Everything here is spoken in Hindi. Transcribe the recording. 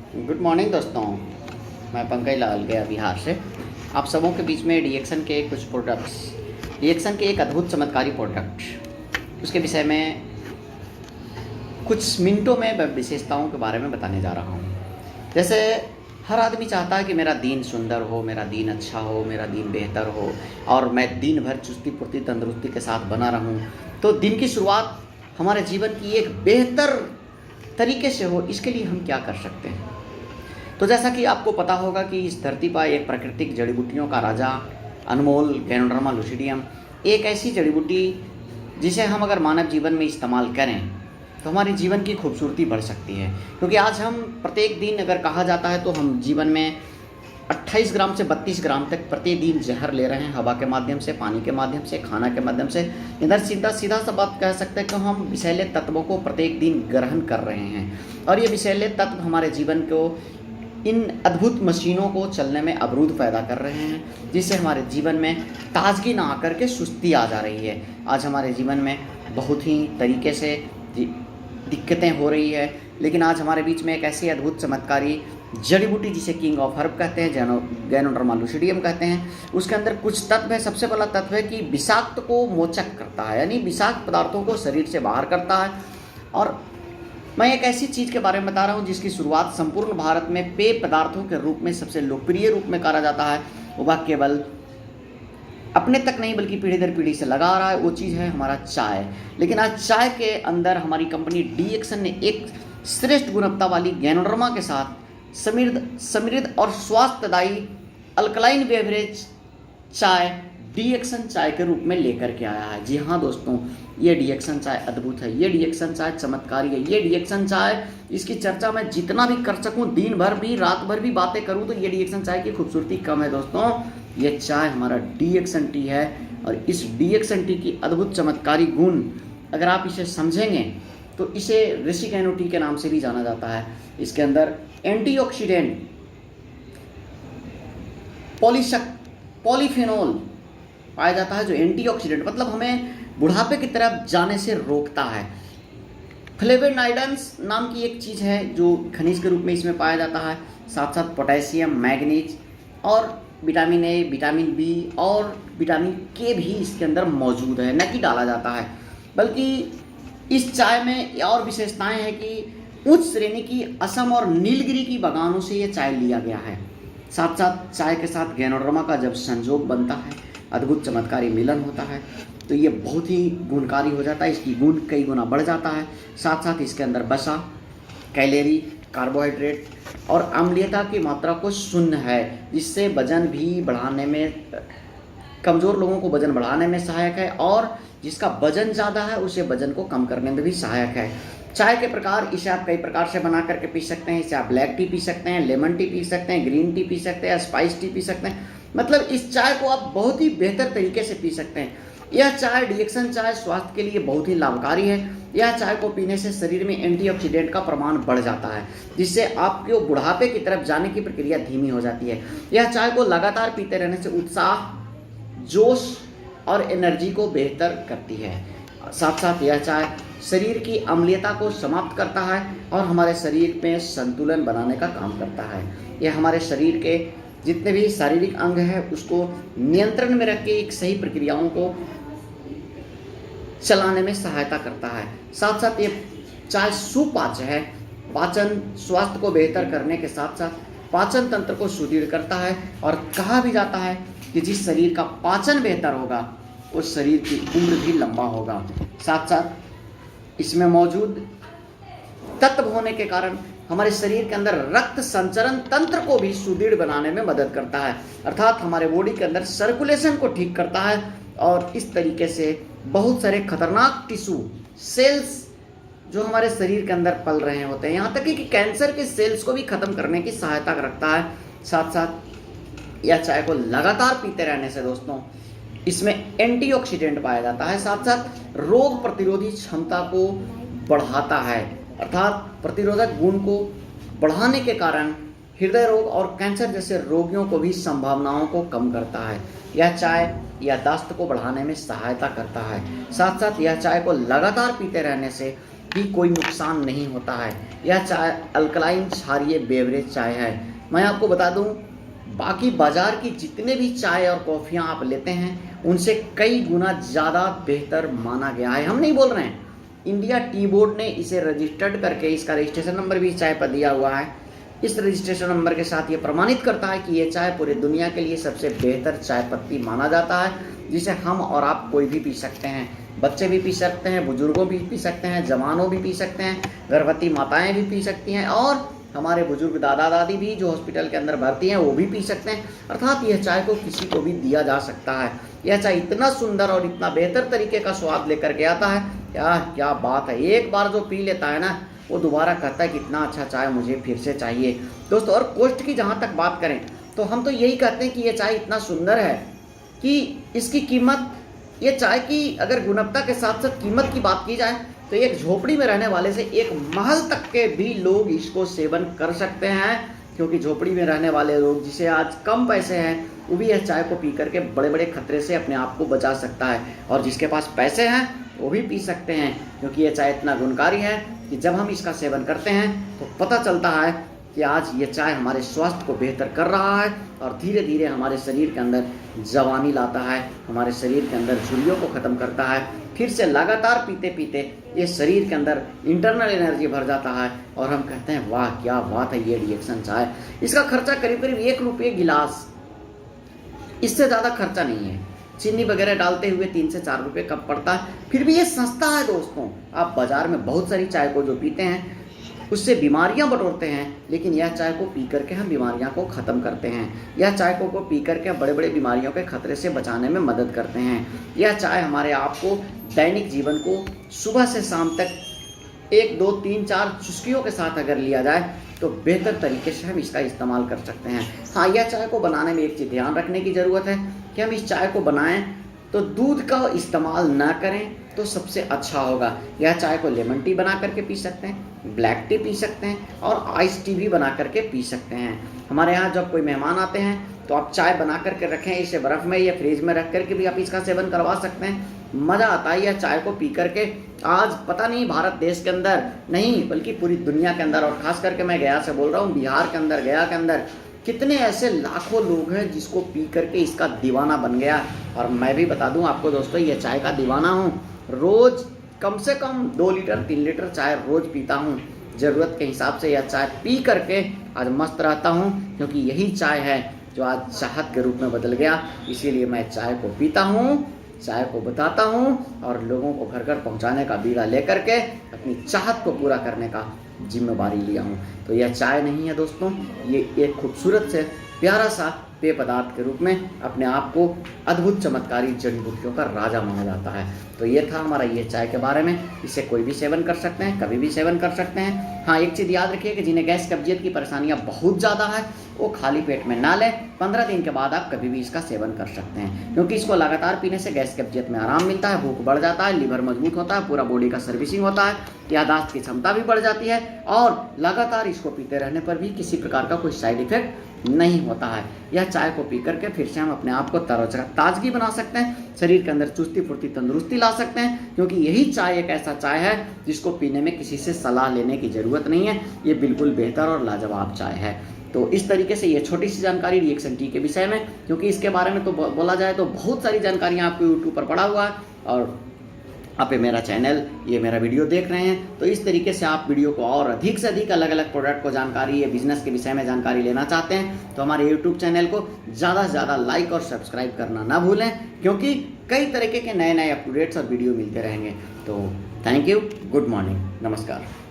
गुड मॉर्निंग दोस्तों। मैं पंकज लाल गया बिहार से आप सबों के बीच में डीएक्सन के कुछ प्रोडक्ट्स, डीएक्सन के एक अद्भुत चमत्कारी प्रोडक्ट, उसके विषय में कुछ मिनटों में विशेषताओं के बारे में बताने जा रहा हूँ। जैसे हर आदमी चाहता है कि मेरा दिन सुंदर हो, मेरा दिन अच्छा हो, मेरा दिन बेहतर हो और मैं दिन भर चुस्ती फुर्ती तंदुरुस्ती के साथ बना रहूँ। तो दिन की शुरुआत हमारे जीवन की एक बेहतर तरीके से हो, इसके लिए हम क्या कर सकते हैं। तो जैसा कि आपको पता होगा कि इस धरती पर एक प्राकृतिक जड़ी बूटियों का राजा अनमोल गैनोडर्मा लुसिडियम एक ऐसी जड़ी बूटी जिसे हम अगर मानव जीवन में इस्तेमाल करें तो हमारी जीवन की खूबसूरती बढ़ सकती है। क्योंकि आज हम प्रत्येक दिन अगर कहा जाता है तो हम जीवन में 28 ग्राम से 32 ग्राम तक प्रतिदिन जहर ले रहे हैं, हवा के माध्यम से, पानी के माध्यम से, खाना के माध्यम से। इधर सीधा सीधा सा बात कह सकते हैं कि हम विषैले तत्वों को प्रत्येक दिन ग्रहण कर रहे हैं और ये विषैले तत्व हमारे जीवन को, इन अद्भुत मशीनों को चलने में अवरोध पैदा कर रहे हैं, जिससे हमारे जीवन में ताजगी ना आकर के सुस्ती आ जा रही है। आज हमारे जीवन में बहुत ही तरीके से दिक्कतें हो रही है, लेकिन आज हमारे बीच में एक ऐसी अद्भुत चमत्कारी जड़ी बूटी जिसे किंग ऑफ हर्ब कहते हैं, गैनोडर्मा लुसिडियम कहते हैं, उसके अंदर कुछ तत्व है। सबसे पहला तत्व है कि विषाक्त को मोचक करता है, यानी विषाक्त पदार्थों को शरीर से बाहर करता है। और मैं एक ऐसी चीज़ के बारे में बता रहा हूँ जिसकी शुरुआत संपूर्ण भारत में पेय पदार्थों के रूप में सबसे लोकप्रिय रूप में करा जाता है। वह केवल अपने तक नहीं बल्कि पीढ़ी दर पीढ़ी से लगा आ रहा है, वो चीज़ है हमारा चाय। लेकिन आज चाय के अंदर हमारी कंपनी डीएक्सन ने एक श्रेष्ठ गुणवत्ता वाली गैनोडर्मा के साथ समृद्ध और स्वास्थ्यदायी अल्कलाइन बेवरेज चाय डीएक्सन चाय के रूप में लेकर के आया है। जी हाँ दोस्तों, ये डीएक्सन चाय अद्भुत है, ये डीएक्सन चाय चमत्कारी है। ये डीएक्सन चाय, इसकी चर्चा मैं जितना भी कर सकूं, दिन भर भी रात भर भी बातें करूं, तो ये डीएक्सन चाय की खूबसूरती कम है दोस्तों। ये चाय हमारा डीएक्सन टी है और इस डीएक्सन टी की अद्भुत चमत्कारी गुण अगर आप इसे समझेंगे तो इसे ऋषिकेनो टी के नाम से भी जाना जाता है। इसके अंदर एंटीऑक्सीडेंट पॉलीफेनॉल पाया जाता है, जो एंटीऑक्सीडेंट मतलब हमें बुढ़ापे की तरफ जाने से रोकता है। फ्लेवोनाइड्स नाम की एक चीज़ है जो खनिज के रूप में इसमें पाया जाता है। साथ साथ पोटेशियम, मैग्नीज और विटामिन ए, विटामिन बी और विटामिन के भी इसके अंदर मौजूद है, न कि डाला जाता है। बल्कि इस चाय में और विशेषताएं हैं कि उच्च श्रेणी की असम और नीलगिरी की बागानों से ये चाय लिया गया है। साथ साथ चाय के साथ गैनोडर्मा का जब संजोग बनता है, अद्भुत चमत्कारी मिलन होता है, तो ये बहुत ही गुणकारी हो जाता है, इसकी गुण कई गुना बढ़ जाता है। साथ साथ इसके अंदर वसा, कैलोरी, कार्बोहाइड्रेट और अम्लीयता की मात्रा को शून्य है, जिससे वजन भी बढ़ाने में, कमज़ोर लोगों को वजन बढ़ाने में सहायक है और जिसका वजन ज़्यादा है उसे वजन को कम करने में भी सहायक है। चाय के प्रकार, इसे आप कई प्रकार से बना करके पी सकते हैं। इसे आप ब्लैक टी पी सकते हैं, लेमन टी पी सकते हैं, ग्रीन टी पी सकते हैं, स्पाइस टी पी सकते हैं। मतलब इस चाय को आप बहुत ही बेहतर तरीके से पी सकते हैं। यह चाय डीएक्सन चाय स्वास्थ्य के लिए बहुत ही लाभकारी है। यह चाय को पीने से शरीर में एंटीऑक्सीडेंट का प्रमाण बढ़ जाता है, जिससे आपके बुढ़ापे की तरफ जाने की प्रक्रिया धीमी हो जाती है। यह चाय को लगातार पीते रहने से उत्साह, जोश और एनर्जी को बेहतर करती है। साथ साथ यह चाय शरीर की अम्लीयता को समाप्त करता है और हमारे शरीर में संतुलन बनाने का काम करता है। यह हमारे शरीर के जितने भी शारीरिक अंग हैं उसको नियंत्रण में रख के एक सही प्रक्रियाओं को चलाने में सहायता करता है। साथ साथ ये चाय सुपाच्य है, पाचन स्वास्थ्य को बेहतर करने के साथ साथ पाचन तंत्र को सुदृढ़ करता है और कहा भी जाता है कि जिस शरीर का पाचन बेहतर होगा उस शरीर की उम्र भी लंबा होगा। साथ साथ इसमें मौजूद तत्व होने के कारण हमारे शरीर के अंदर रक्त संचरण तंत्र को भी सुदृढ़ बनाने में मदद करता है, अर्थात हमारे बॉडी के अंदर सर्कुलेशन को ठीक करता है और इस तरीके से बहुत सारे खतरनाक टिश्यू सेल्स जो हमारे शरीर के अंदर पल रहे होते हैं, यहाँ तक कि कैंसर के सेल्स को भी खत्म करने की सहायता रखता है। साथ साथ यह चाय को लगातार पीते रहने से दोस्तों इसमें एंटीऑक्सीडेंट पाया जाता है, साथ साथ रोग प्रतिरोधी क्षमता को बढ़ाता है, अर्थात प्रतिरोधक गुण को बढ़ाने के कारण हृदय रोग और कैंसर जैसे रोगियों को भी संभावनाओं को कम करता है। यह चाय याददाश्त को बढ़ाने में सहायता करता है। साथ साथ यह चाय को लगातार पीते रहने से भी कोई नुकसान नहीं होता है। यह चाय अल्कलाइन क्षारीय बेवरेज चाय है। मैं आपको बता दूं, बाकी बाजार की जितने भी चाय और कॉफ़ियाँ आप लेते हैं उनसे कई गुना ज़्यादा बेहतर माना गया है। हम नहीं बोल रहे हैं, इंडिया टी बोर्ड ने इसे रजिस्टर्ड करके इसका रजिस्ट्रेशन नंबर भी चाय पर दिया हुआ है। इस रजिस्ट्रेशन नंबर के साथ ये प्रमाणित करता है कि ये चाय पूरे दुनिया के लिए सबसे बेहतर चाय पत्ती माना जाता है, जिसे हम और आप कोई भी पी सकते हैं। बच्चे भी पी सकते हैं, बुजुर्गों भी पी सकते हैं, जवानों भी पी सकते हैं, गर्भवती माताएं भी पी सकती हैं और हमारे बुजुर्ग दादा दादी भी जो हॉस्पिटल के अंदर भर्ती हैं वो भी पी सकते हैं। अर्थात यह चाय को किसी को भी दिया जा सकता है। यह चाय इतना सुंदर और इतना बेहतर तरीके का स्वाद लेकर के आता है, क्या बात है। एक बार जो पी लेता है ना, वो दोबारा कहता है कितना अच्छा चाय मुझे फिर से चाहिए। दोस्तों, और कॉस्ट की जहाँ तक बात करें तो हम तो यही कहते हैं कि ये चाय इतना सुंदर है कि इसकी कीमत, ये चाय की अगर गुणवत्ता के साथ साथ कीमत की बात की जाए तो एक झोपड़ी में रहने वाले से एक महल तक के भी लोग इसको सेवन कर सकते हैं, क्योंकि झोपड़ी में रहने वाले लोग जिसे आज कम पैसे हैं वो भी यह चाय को पी करके बड़े बड़े खतरे से अपने आप को बचा सकता है, और जिसके पास पैसे हैं वो भी पी सकते हैं, क्योंकि यह चाय इतना गुणकारी है कि जब हम इसका सेवन करते हैं तो पता चलता है कि आज ये चाय हमारे स्वास्थ्य को बेहतर कर रहा है और धीरे धीरे हमारे शरीर के अंदर जवानी लाता है, हमारे शरीर के अंदर झुर्रियों को ख़त्म करता है। फिर से लगातार पीते पीते ये शरीर के अंदर इंटरनल एनर्जी भर जाता है और हम कहते हैं वाह क्या बात है ये रिएक्शन चाय। इसका खर्चा करीब करीब 1 रुपये गिलास, इससे ज़्यादा खर्चा नहीं है। चीनी वगैरह डालते हुए 3 से 4 रुपये कप पड़ता है, फिर भी ये सस्ता है दोस्तों। आप बाज़ार में बहुत सारी चाय को जो पीते हैं उससे बीमारियां बटोरते हैं, लेकिन यह चाय को पी करके हम बीमारियां को ख़त्म करते हैं। यह चाय को पी करके बड़े बड़े बीमारियों के खतरे से बचाने में मदद करते हैं। यह चाय हमारे आप को दैनिक जीवन को सुबह से शाम तक 1, 2, 3, 4 चुस्कियों के साथ अगर लिया जाए तो बेहतर तरीके से हम इसका इस्तेमाल कर सकते हैं। हाँ, यह चाय को बनाने में एक चीज़ ध्यान रखने की ज़रूरत है कि हम इस चाय को बनाएं तो दूध का इस्तेमाल ना करें तो सबसे अच्छा होगा। यह चाय को लेमन टी बना करके पी सकते हैं, ब्लैक टी पी सकते हैं और आइस टी भी बना करके पी सकते हैं। हमारे यहाँ जब कोई मेहमान आते हैं तो आप चाय बना करके रखें, इसे बर्फ़ में या फ्रिज में रख करके भी आप इसका सेवन करवा सकते हैं। मज़ा आता है यह चाय को पी करके। आज पता नहीं भारत देश के अंदर नहीं बल्कि पूरी दुनिया के अंदर, और ख़ास करके मैं गया से बोल रहा हूँ, बिहार के अंदर, गया के अंदर कितने ऐसे लाखों लोग हैं जिसको पी करके इसका दीवाना बन गया। और मैं भी बता दूं आपको दोस्तों, ये चाय का दीवाना हूँ। रोज़ कम से कम 2 लीटर 3 लीटर चाय रोज़ पीता हूँ। ज़रूरत के हिसाब से यह चाय पी करके आज मस्त रहता हूँ, क्योंकि यही चाय है जो आज चाहत के रूप में बदल गया। इसीलिए मैं चाय को पीता हूँ, चाय को बताता हूँ और लोगों को घर घर पहुँचाने का बीड़ा लेकर के अपनी चाहत को पूरा करने का जिम्मेवारी लिया हूँ। तो यह चाय नहीं है दोस्तों, ये एक खूबसूरत से प्यारा सा पेय पदार्थ के रूप में अपने आप को अद्भुत चमत्कारी जड़ी बूटियों का राजा माना जाता है। तो ये था हमारा ये चाय के बारे में। इसे कोई भी सेवन कर सकते हैं, कभी भी सेवन कर सकते हैं। हाँ, एक चीज़ याद रखिए कि जिन्हें गैस कब्जियत की परेशानियाँ बहुत ज़्यादा है वो खाली पेट में ना लें। 15 दिन के बाद आप कभी भी इसका सेवन कर सकते हैं, क्योंकि इसको लगातार पीने से गैस कब्जियत में आराम मिलता है, भूख बढ़ जाता है, लिवर मजबूत होता है, पूरा बॉडी का सर्विसिंग होता है, यादाश्त की क्षमता भी बढ़ जाती है और लगातार इसको पीते रहने पर भी किसी प्रकार का कोई साइड इफेक्ट नहीं होता है। यह चाय को पी करके फिर से हम अपने आप को ताजगी बना सकते हैं, शरीर के अंदर चुस्ती फुर्ती तंदुरुस्ती ला सकते हैं, क्योंकि यही चाय एक ऐसा चाय है जिसको पीने में किसी से सलाह लेने की ज़रूरत नहीं है। ये बिल्कुल बेहतर और लाजवाब चाय है। तो इस तरीके से ये छोटी सी जानकारी रिएक्शन टी के विषय में, क्योंकि इसके बारे में तो बोला जाए तो बहुत सारी जानकारियाँ आपको यूट्यूब पर पड़ा हुआ है और आप ये मेरा चैनल, ये मेरा वीडियो देख रहे हैं, तो इस तरीके से आप वीडियो को और अधिक से अधिक अलग अलग प्रोडक्ट को जानकारी, ये बिजनेस के विषय में जानकारी लेना चाहते हैं तो हमारे यूट्यूब चैनल को ज़्यादा से ज़्यादा लाइक और सब्सक्राइब करना ना भूलें, क्योंकि कई तरीके के नए नए अपडेट्स और वीडियो मिलते रहेंगे। तो थैंक यू, गुड मॉर्निंग, नमस्कार।